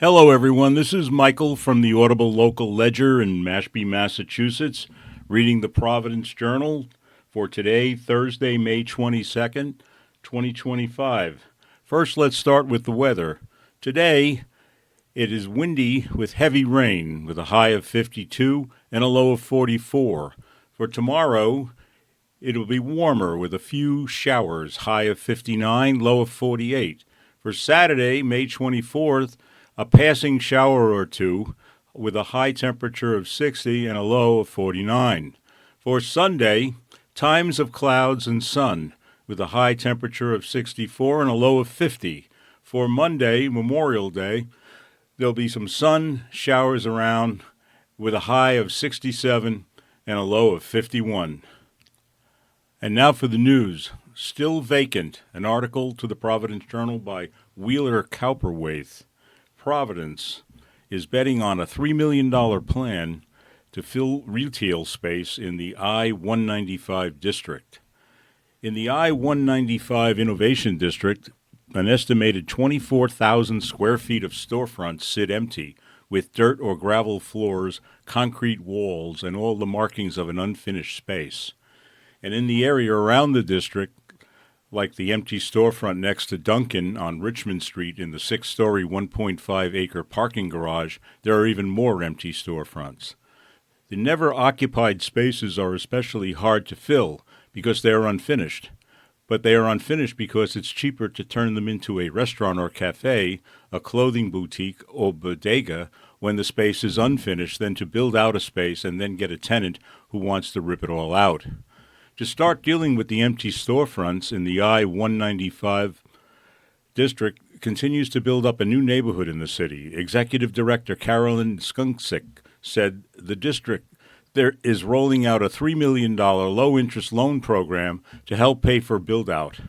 Hello, everyone. This is Michael from the Audible Local Ledger in Mashpee, Massachusetts, reading the Providence Journal for today, Thursday, May 22nd, 2025. First, let's start with the weather. Today, it is windy with heavy rain with a high of 52 and a low of 44. For tomorrow, it will be warmer with a few showers, high of 59, low of 48. For Saturday, May 24th, a passing shower or two with a high temperature of 60 and a low of 49. For Sunday, times of clouds and sun with a high temperature of 64 and a low of 50. For Monday, Memorial Day, there'll be some sun showers around with a high of 67 and a low of 51. And now for the news. Still vacant, an article to the Providence Journal by Wheeler Cowperwaith. Providence is betting on a $3 million plan to fill retail space in the I-195 district. In the I-195 Innovation District, an estimated 24,000 square feet of storefronts sit empty, with dirt or gravel floors, concrete walls, and all the markings of an unfinished space. And in the area around the district, like the empty storefront next to Dunkin' on Richmond Street in the 6-story, 1.5-acre parking garage, there are even more empty storefronts. The never-occupied spaces are especially hard to fill because they are unfinished. But they are unfinished because it's cheaper to turn them into a restaurant or cafe, a clothing boutique, or bodega when the space is unfinished than to build out a space and then get a tenant who wants to rip it all out. To start dealing with the empty storefronts in the I-195 district continues to build up a new neighborhood in the city. Executive Director Carolyn Skunksick said the district there is rolling out a $3 million low-interest loan program to help pay for build-out.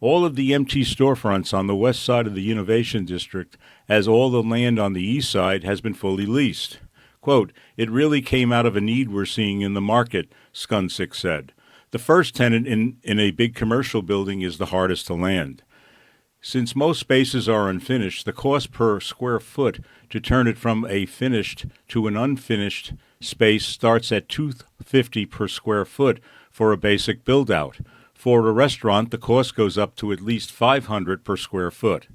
All of the empty storefronts on the west side of the Innovation District, as all the land on the east side, has been fully leased. Quote, "It really came out of a need we're seeing in the market," Skunksick said. The first tenant in a big commercial building is the hardest to land. Since most spaces are unfinished, the cost per square foot to turn it from a finished to an unfinished space starts at $250 per square foot for a basic build-out. For a restaurant, the cost goes up to at least $500 per square foot.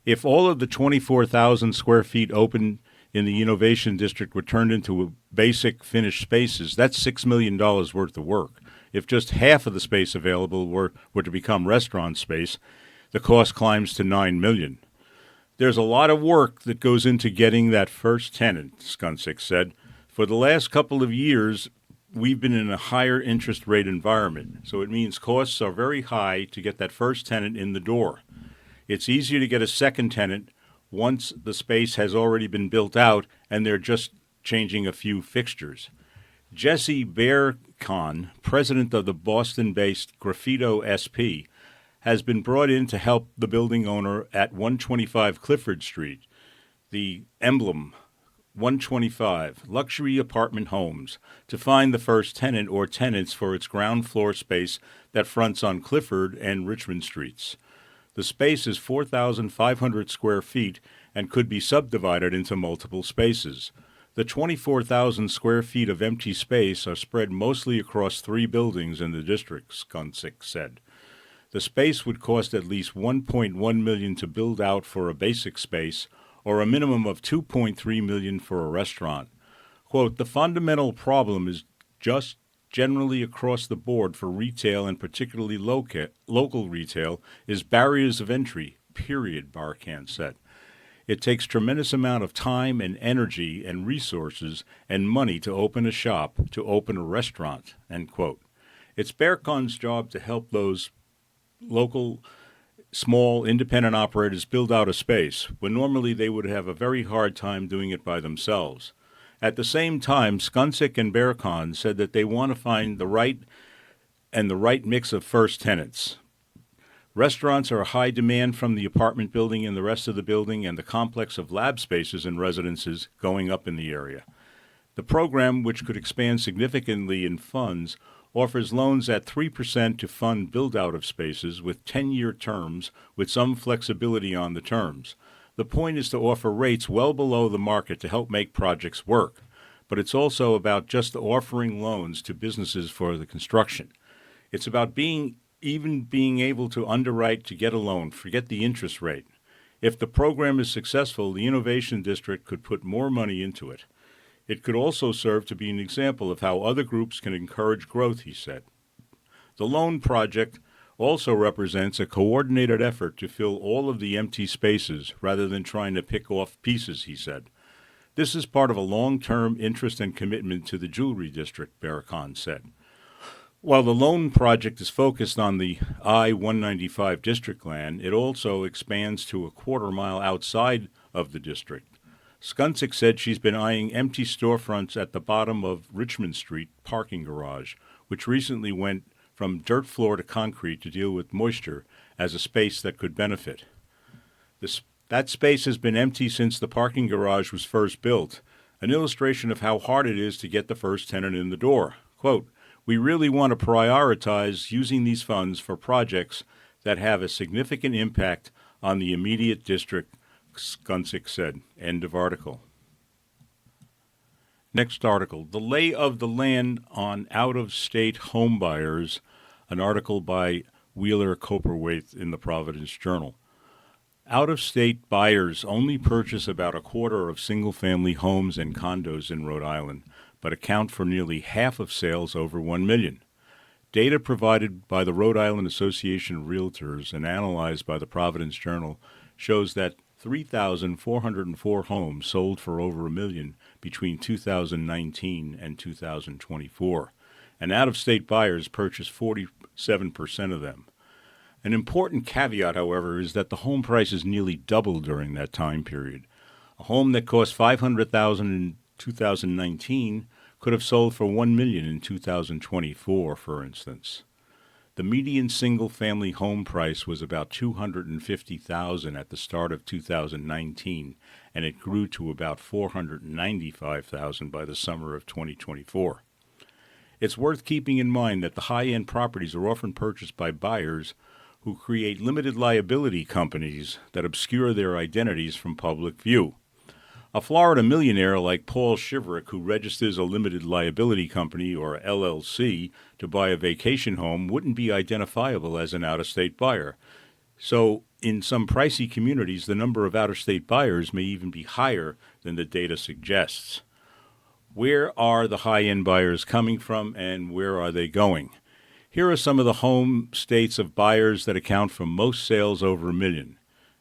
If all of the 24,000 square feet open in the Innovation District were turned into basic finished spaces, that's $6 million worth of work. If just half of the space available were to become restaurant space, the cost climbs to $9 million. There's a lot of work that goes into getting that first tenant, Skunksick said. For the last couple of years, we've been in a higher interest rate environment, so it means costs are very high to get that first tenant in the door. It's easier to get a second tenant once the space has already been built out and they're just changing a few fixtures. Jesse Bearcon, president of the Boston-based Graffito SP, has been brought in to help the building owner at 125 Clifford Street, the Emblem 125 luxury apartment homes, to find the first tenant or tenants for its ground floor space that fronts on Clifford and Richmond Streets. The space is 4,500 square feet and could be subdivided into multiple spaces. The 24,000 square feet of empty space are spread mostly across 3 buildings in the district, Skunksick said. The space would cost at least $1.1 million to build out for a basic space, or a minimum of $2.3 million for a restaurant. Quote, "The fundamental problem is just generally across the board for retail and particularly local retail is barriers of entry, period," Barkan said. "It takes tremendous amount of time and energy and resources and money to open a shop, to open a restaurant," end quote. It's Bearcon's job to help those local, small, independent operators build out a space when normally they would have a very hard time doing it by themselves. At the same time, Skunksick and Bearcon said that they want to find the right mix of first tenants. Restaurants are a high demand from the apartment building and the rest of the building and the complex of lab spaces and residences going up in the area. The program, which could expand significantly in funds, offers loans at 3% to fund build-out of spaces with 10-year terms with some flexibility on the terms. The point is to offer rates well below the market to help make projects work, but it's also about just offering loans to businesses for the construction. It's about being able to underwrite to get a loan, forget the interest rate. If the program is successful, the Innovation District could put more money into it. It could also serve to be an example of how other groups can encourage growth, he said. The loan project also represents a coordinated effort to fill all of the empty spaces rather than trying to pick off pieces, he said. This is part of a long-term interest and commitment to the Jewelry District, Barracan said. While the loan project is focused on the I-195 district land, it also expands to a quarter-mile outside of the district. Skuncic said she's been eyeing empty storefronts at the bottom of Richmond Street parking garage, which recently went from dirt floor to concrete to deal with moisture as a space that could benefit. That space has been empty since the parking garage was first built, an illustration of how hard it is to get the first tenant in the door. Quote, "We really want to prioritize using these funds for projects that have a significant impact on the immediate district," Skuncic said. End of article. Next article, The Lay of the Land on Out-of-State Homebuyers, an article by Wheeler Coperwaith in the Providence Journal. Out-of-state buyers only purchase about a quarter of single-family homes and condos in Rhode Island, but account for nearly half of sales over $1 million. Data provided by the Rhode Island Association of Realtors and analyzed by the Providence Journal shows that 3,404 homes sold for over $1 million between 2019 and 2024, and out-of-state buyers purchased 47% of them. An important caveat, however, is that the home prices nearly doubled during that time period. A home that cost $500,000 in 2019 could have sold for $1 million in 2024, for instance. The median single-family home price was about $250,000 at the start of 2019, and it grew to about $495,000 by the summer of 2024. It's worth keeping in mind that the high-end properties are often purchased by buyers who create limited liability companies that obscure their identities from public view. A Florida millionaire like Paul Shiverick, who registers a limited liability company, or LLC, to buy a vacation home, wouldn't be identifiable as an out-of-state buyer. So, in some pricey communities, the number of out-of-state buyers may even be higher than the data suggests. Where are the high-end buyers coming from, and where are they going? Here are some of the home states of buyers that account for most sales over $1 million.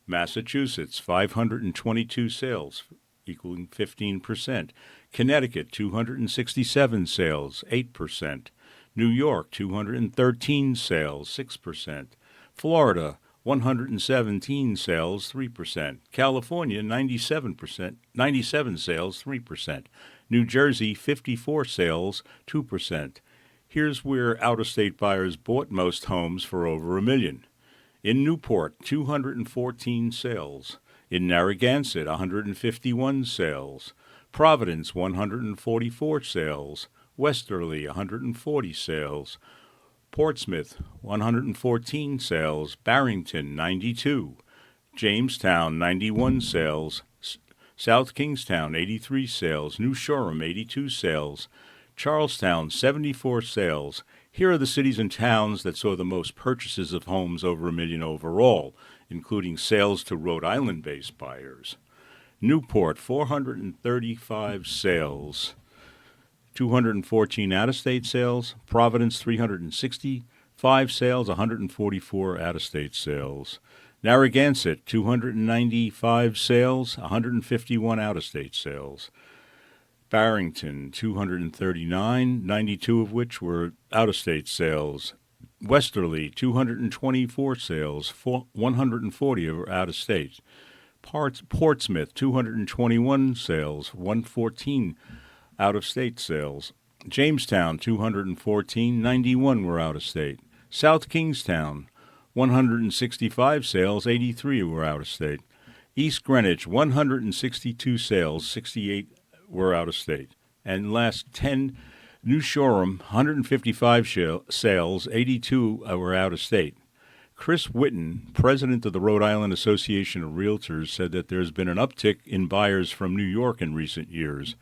Massachusetts, 522 sales, equaling 15%. Connecticut, 267 sales, 8%. New York, 213 sales, 6%. Florida, 117 sales, 3%. California, 97 sales, 3%. New Jersey, 54 sales, 2%. Here's where out-of-state buyers bought most homes for over $1 million. In Newport, 214 sales. In Narragansett, 151 sales. Providence, 144 sales. Westerly, 140 sales. Portsmouth, 114 sales. Barrington, 92. Jamestown, 91 sales. South Kingstown, 83 sales. New Shoreham, 82 sales. Charlestown, 74 sales. Here are the cities and towns that saw the most purchases of homes over $1 million overall, including sales to Rhode Island-based buyers. Newport, 435 sales. 214 out-of-state sales. Providence, 365 sales, 144 out-of-state sales. Narragansett, 295 sales, 151 out-of-state sales. Barrington, 239, 92 of which were out-of-state sales. Westerly, 224 sales, 140 were out-of-state. Portsmouth, 221 sales, 114 out-of-state sales. Jamestown, 214, 91 were out-of-state. South Kingstown, 165 sales, 83 were out-of-state. East Greenwich, 162 sales, 68 were out-of-state. And last 10, New Shoreham, 155 sales, 82 were out-of-state. Chris Whitten, president of the Rhode Island Association of Realtors, said that there's been an uptick in buyers from New York in recent years,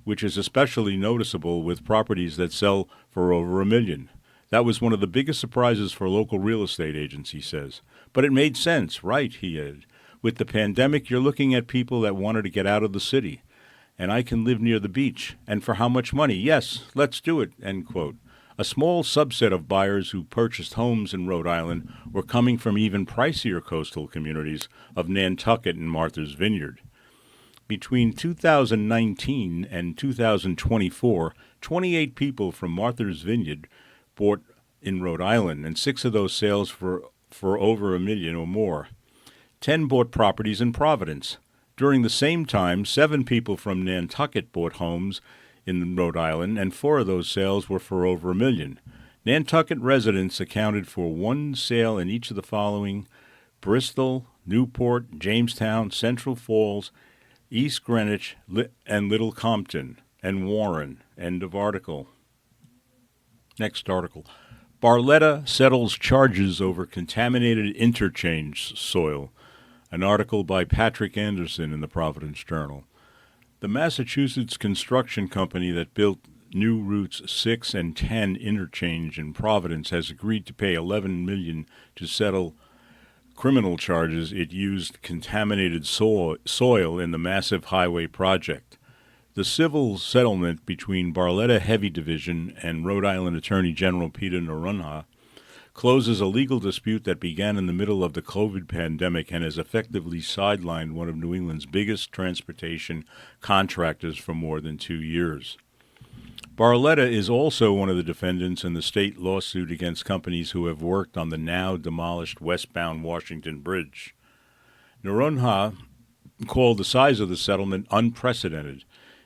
which is especially noticeable with properties that sell for over $1 million. That was one of the biggest surprises for local real estate agents, he says. But it made sense, right, he added. With the pandemic, you're looking at people that wanted to get out of the city. And I can live near the beach. And for how much money? Yes, let's do it, end quote. A small subset of buyers who purchased homes in Rhode Island were coming from even pricier coastal communities of Nantucket and Martha's Vineyard. Between 2019 and 2024, 28 people from Martha's Vineyard bought in Rhode Island, and 6 of those sales for over $1 million or more. 10 bought properties in Providence. During the same time, 7 people from Nantucket bought homes in Rhode Island, and 4 of those sales were for over $1 million. Nantucket residents accounted for 1 sale in each of the following: Bristol, Newport, Jamestown, Central Falls, East Greenwich, and Little Compton, and Warren. End of article. Next article. Barletta settles charges over contaminated interchange soil. An article by Patrick Anderson in the Providence Journal. The Massachusetts construction company that built new routes 6 and 10 interchange in Providence has agreed to pay $11 million to settle criminal charges it used contaminated soil in the massive highway project. The civil settlement between Barletta Heavy Division and Rhode Island Attorney General Peter Narunha closes a legal dispute that began in the middle of the COVID pandemic and has effectively sidelined one of New England's biggest transportation contractors for more than 2 years. Barletta is also one of the defendants in the state lawsuit against companies who have worked on the now demolished westbound Washington Bridge. Narunha called the size of the settlement unprecedented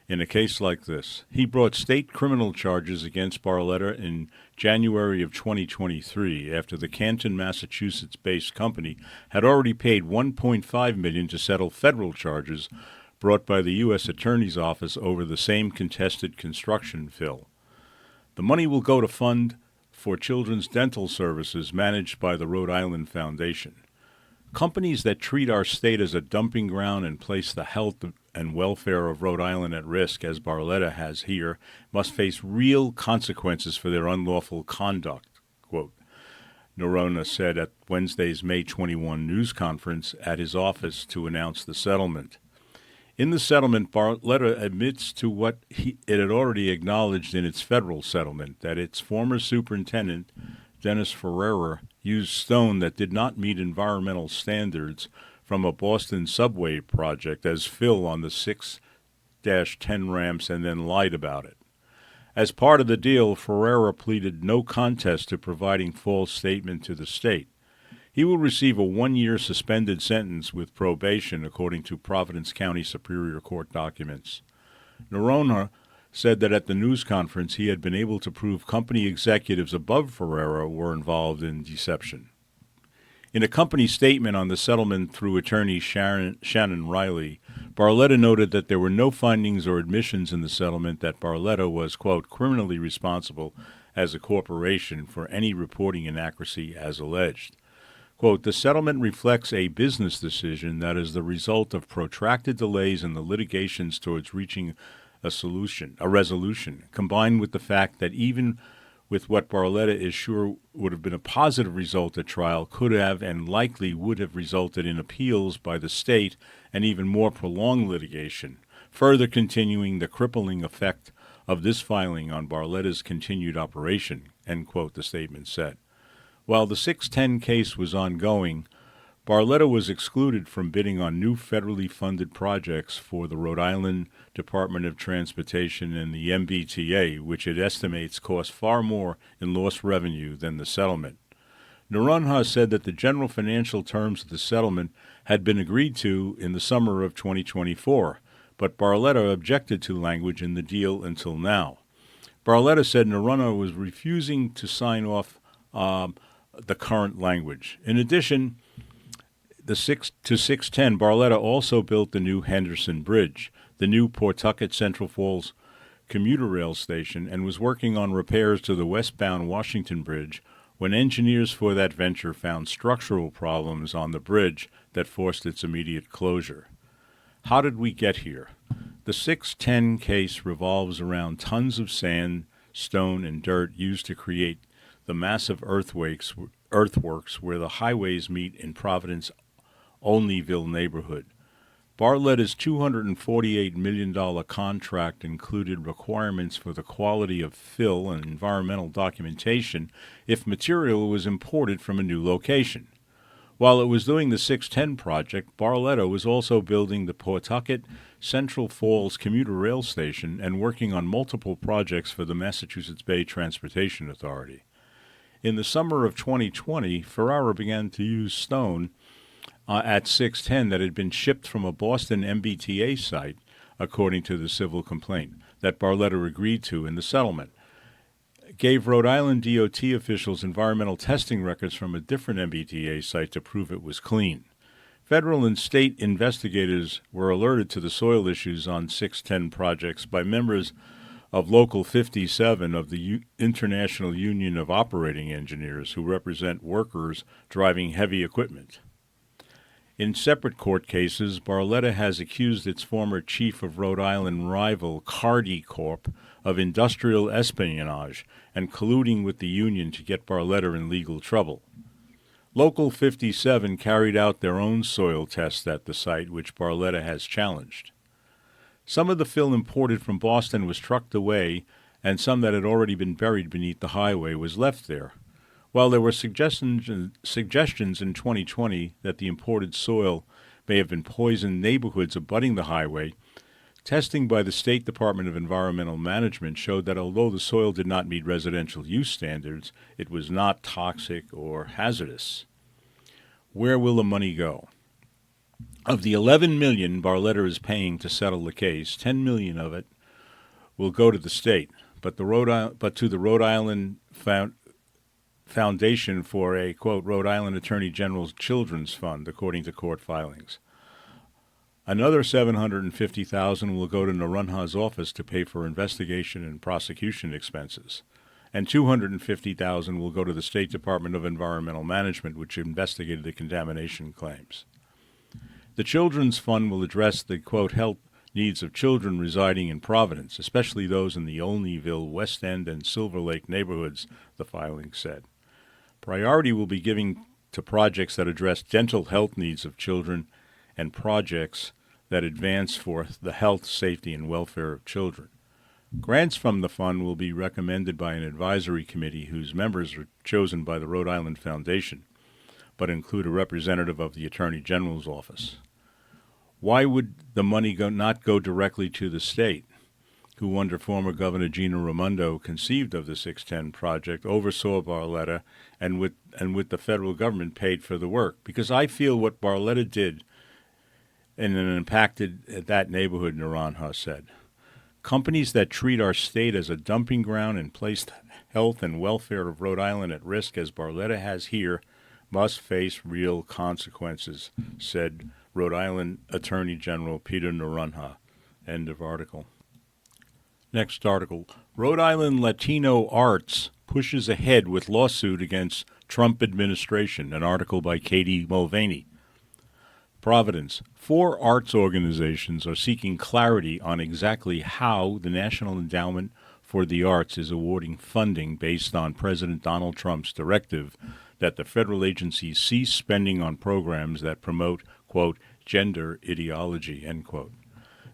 in a case like this. He brought state criminal charges against Barletta in January of 2023 after the Canton, Massachusetts-based company had already paid $1.5 million to settle federal charges brought by the U.S. Attorney's Office over the same contested construction fill. The money will go to fund for children's dental services managed by the Rhode Island Foundation. Companies that treat our state as a dumping ground and place the health and welfare of Rhode Island at risk, as Barletta has here, must face real consequences for their unlawful conduct, quote, Narunha said at Wednesday's May 21 news conference at his office to announce the settlement. In the settlement, Barletta admits to what it had already acknowledged in its federal settlement, that its former superintendent, Dennis Ferreira, used stone that did not meet environmental standards from a Boston subway project as fill on the 6-10 ramps and then lied about it. As part of the deal, Ferreira pleaded no contest to providing false statement to the state. He will receive a 1-year suspended sentence with probation, according to Providence County Superior Court documents. Narunha said that at the news conference he had been able to prove company executives above Ferreira were involved in deception. In a company statement on the settlement through attorney Shannon Riley, Barletta noted that there were no findings or admissions in the settlement that Barletta was, quote, criminally responsible as a corporation for any reporting inaccuracy as alleged. Quote, the settlement reflects a business decision that is the result of protracted delays in the litigations towards reaching a resolution, combined with the fact that even with what Barletta is sure would have been a positive result at trial, could have and likely would have resulted in appeals by the state and even more prolonged litigation, further continuing the crippling effect of this filing on Barletta's continued operation, end quote, the statement said. While the 610 case was ongoing, Barletta was excluded from bidding on new federally funded projects for the Rhode Island Department of Transportation and the MBTA, which it estimates cost far more in lost revenue than the settlement. Narunha said that the general financial terms of the settlement had been agreed to in the summer of 2024, but Barletta objected to language in the deal until now. Barletta said Narunha was refusing to sign off the current language. In addition, the 610, Barletta also built the new Henderson Bridge, the new Pawtucket Central Falls commuter rail station, and was working on repairs to the westbound Washington Bridge, when engineers for that venture found structural problems on the bridge that forced its immediate closure. How did we get here? The 610 case revolves around tons of sand, stone, and dirt used to create the massive earthworks where the highways meet in Providence Olneyville neighborhood. Barletta's $248 million contract included requirements for the quality of fill and environmental documentation if material was imported from a new location. While it was doing the 610 project, Barletta was also building the Pawtucket Central Falls commuter rail station and working on multiple projects for the Massachusetts Bay Transportation Authority. In the summer of 2020, Ferrara began to use stone at 610 that had been shipped from a Boston MBTA site, according to the civil complaint, that Barletta agreed to in the settlement. Gave Rhode Island DOT officials environmental testing records from a different MBTA site to prove it was clean. Federal and state investigators were alerted to the soil issues on 610 projects by members of Local 57 of the International Union of Operating Engineers, who represent workers driving heavy equipment. In separate court cases, Barletta has accused its former chief of Rhode Island rival Cardi Corp. Of industrial espionage and colluding with the union to get Barletta in legal trouble. Local 57 carried out their own soil tests at the site, which Barletta has challenged. Some of the fill imported from Boston was trucked away, and some that had already been buried beneath the highway was left there. While there were suggestions in 2020 that the imported soil may have been poisoned neighborhoods abutting the highway, testing by the State Department of Environmental Management showed that although the soil did not meet residential use standards, it was not toxic or hazardous. Where will the money go? Of the $11 million Barletta is paying to settle the case, $10 million of it will go to the state, but to the Rhode Island Foundation for a, quote, Rhode Island Attorney General's Children's Fund, according to court filings. Another $750,000 will go to Narunha's office to pay for investigation and prosecution expenses, and $250,000 will go to the State Department of Environmental Management, which investigated the contamination claims. The Children's Fund will address the, quote, health needs of children residing in Providence, especially those in the Olneyville, West End, and Silver Lake neighborhoods, the filing said. Priority will be given to projects that address dental health needs of children and projects that advance for the health, safety, and welfare of children. Grants from the fund will be recommended by an advisory committee whose members are chosen by the Rhode Island Foundation, but include a representative of the Attorney General's office. Why would the money not go directly to the state, who under former Governor Gina Raimondo conceived of the 610 project, oversaw Barletta, and with the federal government paid for the work? Because I feel what Barletta did and it impacted that neighborhood, Naranja said. Companies that treat our state as a dumping ground and place the health and welfare of Rhode Island at risk, as Barletta has here, must face real consequences, said Rhode Island Attorney General Peter Naranja. End of article. Next article. Rhode Island Latino Arts pushes ahead with lawsuit against Trump administration. An article by Katie Mulvaney. Providence. 4 arts organizations are seeking clarity on exactly how the National Endowment for the Arts is awarding funding based on President Donald Trump's directive that the federal agencies cease spending on programs that promote, quote, gender ideology, end quote.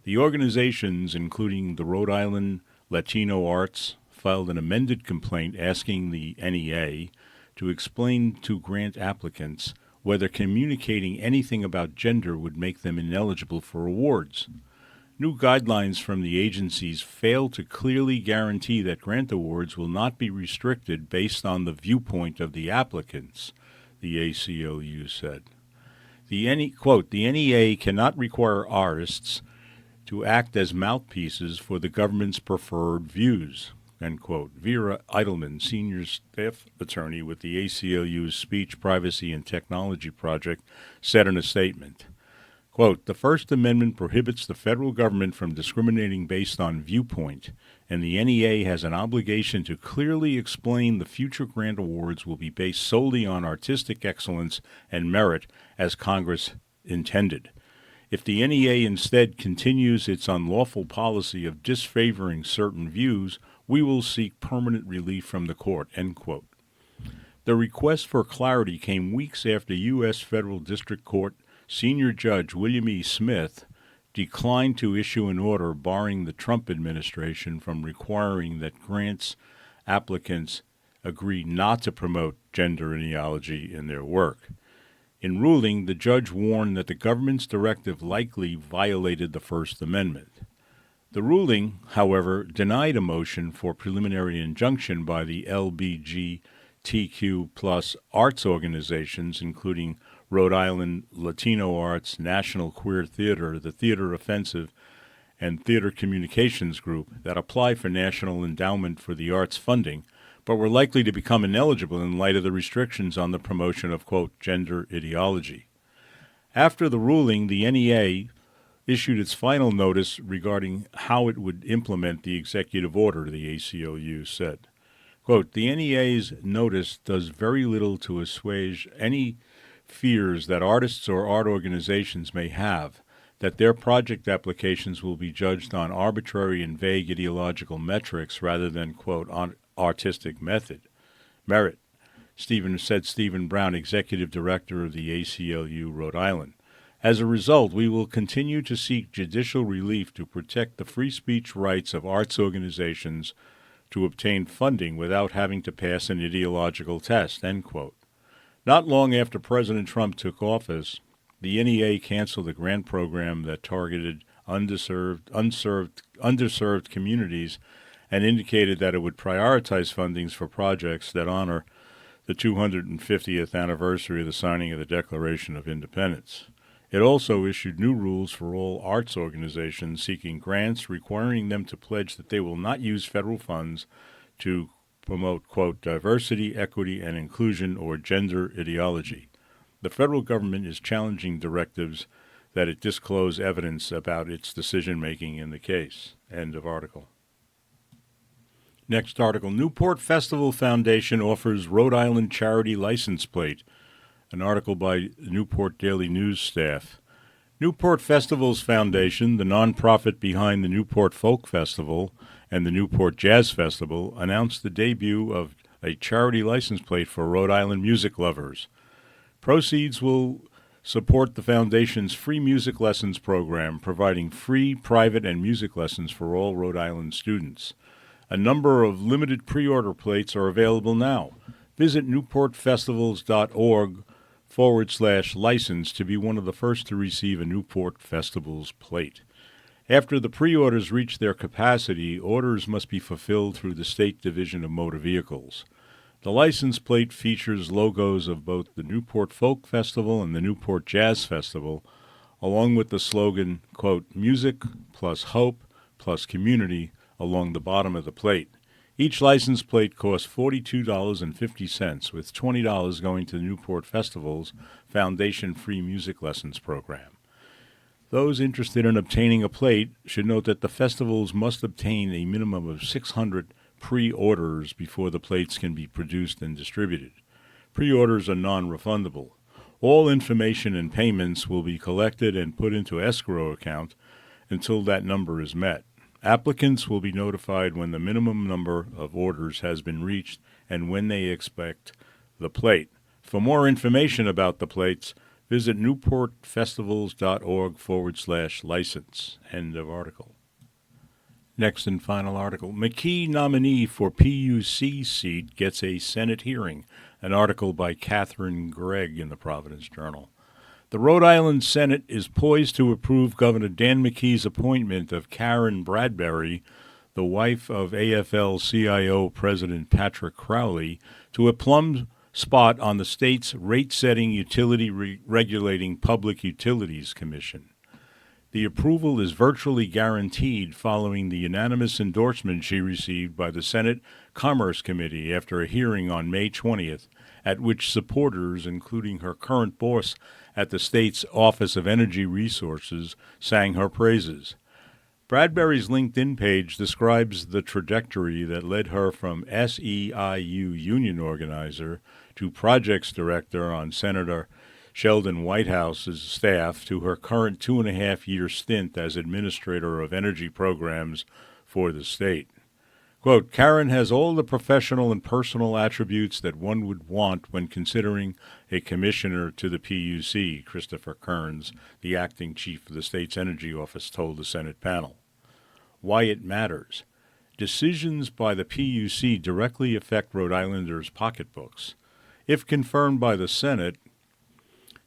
The organizations, including the Rhode Island Latino Arts, filed an amended complaint asking the NEA to explain to grant applicants whether communicating anything about gender would make them ineligible for awards. New guidelines from the agencies fail to clearly guarantee that grant awards will not be restricted based on the viewpoint of the applicants, the ACLU said. The NEA cannot require artists to act as mouthpieces for the government's preferred views, end quote. Vera Eidelman, senior staff attorney with the ACLU's Speech, Privacy, and Technology Project, said in a statement, Quote, the First Amendment prohibits the federal government from discriminating based on viewpoint, and the NEA has an obligation to clearly explain the future grant awards will be based solely on artistic excellence and merit as Congress intended. If the NEA instead continues its unlawful policy of disfavoring certain views, we will seek permanent relief from the court, end quote. The request for clarity came weeks after U.S. Federal District Court Senior Judge William E. Smith declined to issue an order barring the Trump administration from requiring that grants applicants agree not to promote gender ideology in their work. In ruling, the judge warned that the government's directive likely violated the First Amendment. The ruling, however, denied a motion for preliminary injunction by the LGBTQ plus arts organizations, including Rhode Island Latino Arts, National Queer Theater, the Theater Offensive, and Theater Communications Group that apply for National Endowment for the Arts funding, but were likely to become ineligible in light of the restrictions on the promotion of, quote, gender ideology. After the ruling, the NEA issued its final notice regarding how it would implement the executive order, the ACLU said. Quote, the NEA's notice does very little to assuage any fears that artists or art organizations may have that their project applications will be judged on arbitrary and vague ideological metrics rather than, quote, on artistic merit, said Stephen Brown, executive director of the ACLU Rhode Island. As a result, we will continue to seek judicial relief to protect the free speech rights of arts organizations to obtain funding without having to pass an ideological test, end quote. Not long after President Trump took office, the NEA canceled a grant program that targeted underserved communities and indicated that it would prioritize fundings for projects that honor the 250th anniversary of the signing of the Declaration of Independence. It also issued new rules for all arts organizations seeking grants, requiring them to pledge that they will not use federal funds to promote, quote, diversity, equity, and inclusion or gender ideology. The federal government is challenging directives that it disclose evidence about its decision-making in the case. End of article. Next article, Newport Festival Foundation offers Rhode Island charity license plate. An article by Newport Daily News staff. Newport Festivals Foundation, the nonprofit behind the Newport Folk Festival and the Newport Jazz Festival, announced the debut of a charity license plate for Rhode Island music lovers. Proceeds will support the foundation's free music lessons program, providing free private and music lessons for all Rhode Island students. A number of limited pre-order plates are available now. Visit newportfestivals.org/license to be one of the first to receive a Newport Festivals plate. After the pre-orders reach their capacity, orders must be fulfilled through the State Division of Motor Vehicles. The license plate features logos of both the Newport Folk Festival and the Newport Jazz Festival, along with the slogan, quote, music plus hope plus community along the bottom of the plate. Each license plate costs $42.50, with $20 going to the Newport Festivals Foundation Free Music Lessons Program. Those interested in obtaining a plate should note that the festivals must obtain a minimum of 600 pre-orders before the plates can be produced and distributed. Pre-orders are non-refundable. All information and payments will be collected and put into escrow account until that number is met. Applicants will be notified when the minimum number of orders has been reached and when they expect the plate. For more information about the plates, visit newportfestivals.org/license. End of article. Next and final article. McKee nominee for PUC seat gets a Senate hearing. An article by Catherine Gregg in the Providence Journal. The Rhode Island Senate is poised to approve Governor Dan McKee's appointment of Karen Bradbury, the wife of AFL-CIO President Patrick Crowley, to a plum spot on the state's rate-setting utility regulating Public Utilities Commission. The approval is virtually guaranteed following the unanimous endorsement she received by the Senate Commerce Committee after a hearing on May 20th, at which supporters, including her current boss at the state's Office of Energy Resources, sang her praises. Bradbury's LinkedIn page describes the trajectory that led her from SEIU union organizer to projects director on Senator Sheldon Whitehouse's staff to her current 2.5-year stint as administrator of energy programs for the state. Quote, Karen has all the professional and personal attributes that one would want when considering a commissioner to the PUC, Christopher Kearns, the acting chief of the state's energy office, told the Senate panel. Why it matters. Decisions by the PUC directly affect Rhode Islanders' pocketbooks. If confirmed by the Senate,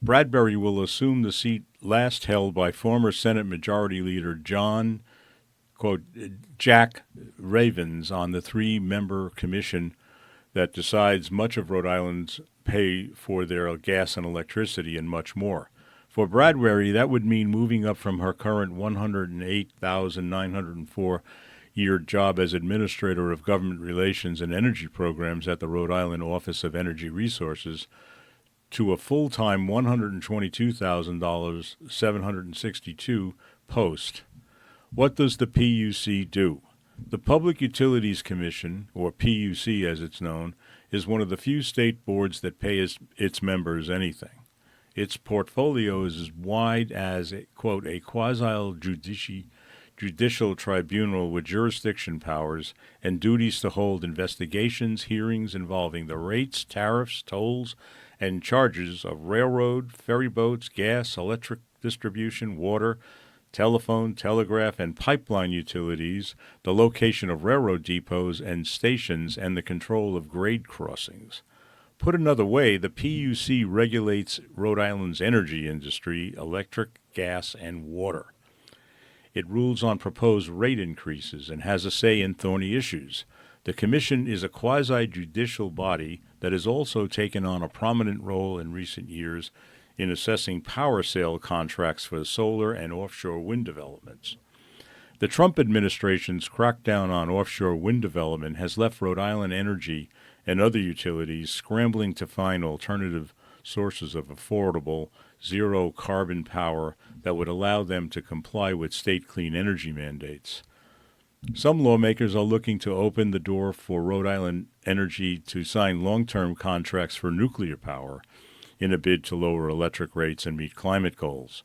Bradbury will assume the seat last held by former Senate Majority Leader Jack Ravens on the 3-member commission that decides much of Rhode Island's pay for their gas and electricity and much more. For Bradbury, that would mean moving up from her current $108,904-year job as Administrator of Government Relations and Energy Programs at the Rhode Island Office of Energy Resources to a full-time $122,762 post. What does the PUC do? The Public Utilities Commission, or PUC as it's known, is one of the few state boards that pay its members anything. Its portfolio is as wide as, quote, a quasi-judicial tribunal with jurisdiction powers and duties to hold investigations, hearings involving the rates, tariffs, tolls, and charges of railroad, ferry boats, gas, electric distribution, water, telephone, telegraph, and pipeline utilities, the location of railroad depots and stations, and the control of grade crossings. Put another way, the PUC regulates Rhode Island's energy industry, electric, gas, and water. It rules on proposed rate increases and has a say in thorny issues. The Commission is a quasi-judicial body that has also taken on a prominent role in recent years in assessing power sale contracts for solar and offshore wind developments. The Trump administration's crackdown on offshore wind development has left Rhode Island Energy and other utilities scrambling to find alternative sources of affordable, zero-carbon power that would allow them to comply with state clean energy mandates. Some lawmakers are looking to open the door for Rhode Island Energy to sign long-term contracts for nuclear power in a bid to lower electric rates and meet climate goals.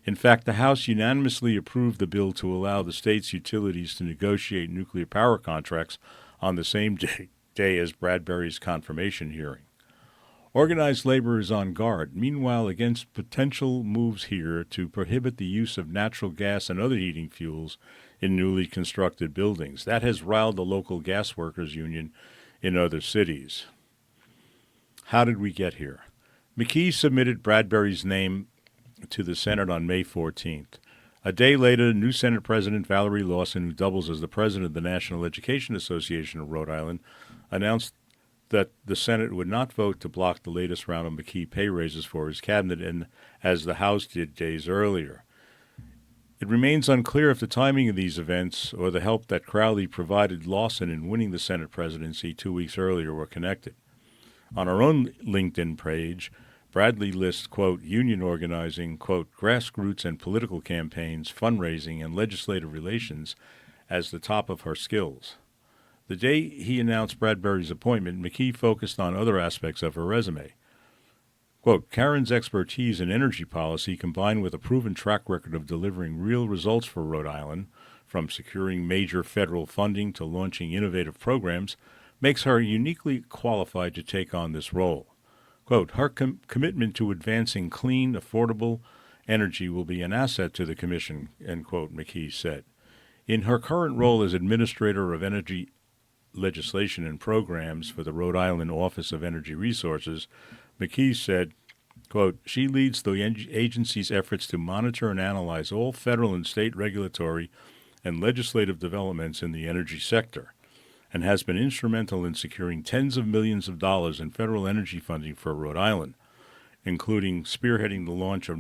In fact, the House unanimously approved the bill to allow the state's utilities to negotiate nuclear power contracts on the same day as Bradbury's confirmation hearing. Organized labor is on guard, meanwhile, against potential moves here to prohibit the use of natural gas and other heating fuels in newly constructed buildings. That has riled the local gas workers union in other cities. How did we get here? McKee submitted Bradbury's name to the Senate on May 14th. A day later, new Senate President Valerie Lawson, who doubles as the president of the National Education Association of Rhode Island, announced that the Senate would not vote to block the latest round of McKee pay raises for his cabinet, and as the House did days earlier. It remains unclear if the timing of these events or the help that Crowley provided Lawson in winning the Senate presidency 2 weeks earlier were connected. On her own LinkedIn page, Bradley lists, quote, union organizing, quote, grassroots and political campaigns, fundraising, and legislative relations as the top of her skills. The day he announced Bradbury's appointment, McKee focused on other aspects of her resume. Quote, Karen's expertise in energy policy, combined with a proven track record of delivering real results for Rhode Island, from securing major federal funding to launching innovative programs, makes her uniquely qualified to take on this role. Quote, her commitment to advancing clean, affordable energy will be an asset to the Commission, end quote, McKee said. In her current role as Administrator of Energy Legislation and Programs for the Rhode Island Office of Energy Resources, McKee said, quote, she leads the agency's efforts to monitor and analyze all federal and state regulatory and legislative developments in the energy sector, and has been instrumental in securing tens of millions of dollars in federal energy funding for Rhode Island, including spearheading the launch of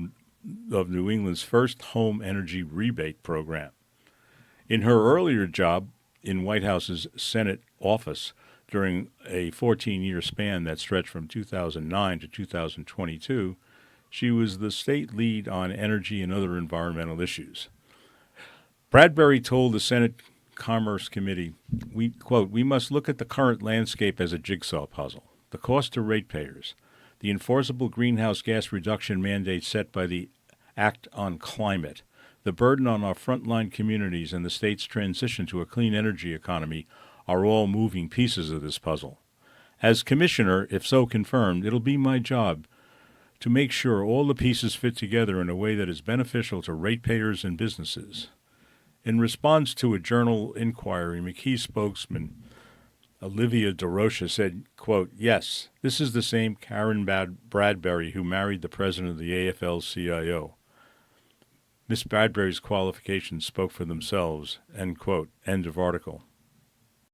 of New England's first home energy rebate program. In her earlier job in White House's Senate office during a 14-year span that stretched from 2009 to 2022, she was the state lead on energy and other environmental issues. Bradbury told the Senate Commerce Committee, we must look at the current landscape as a jigsaw puzzle. The cost to ratepayers, the enforceable greenhouse gas reduction mandate set by the Act on Climate, the burden on our frontline communities, and the state's transition to a clean energy economy are all moving pieces of this puzzle. As commissioner, if so confirmed, it'll be my job to make sure all the pieces fit together in a way that is beneficial to ratepayers and businesses. In response to a journal inquiry, McKee spokesman Olivia DeRocha said, yes, this is the same Karen Bradbury who married the president of the AFL-CIO. Miss Bradbury's qualifications spoke for themselves, end of article.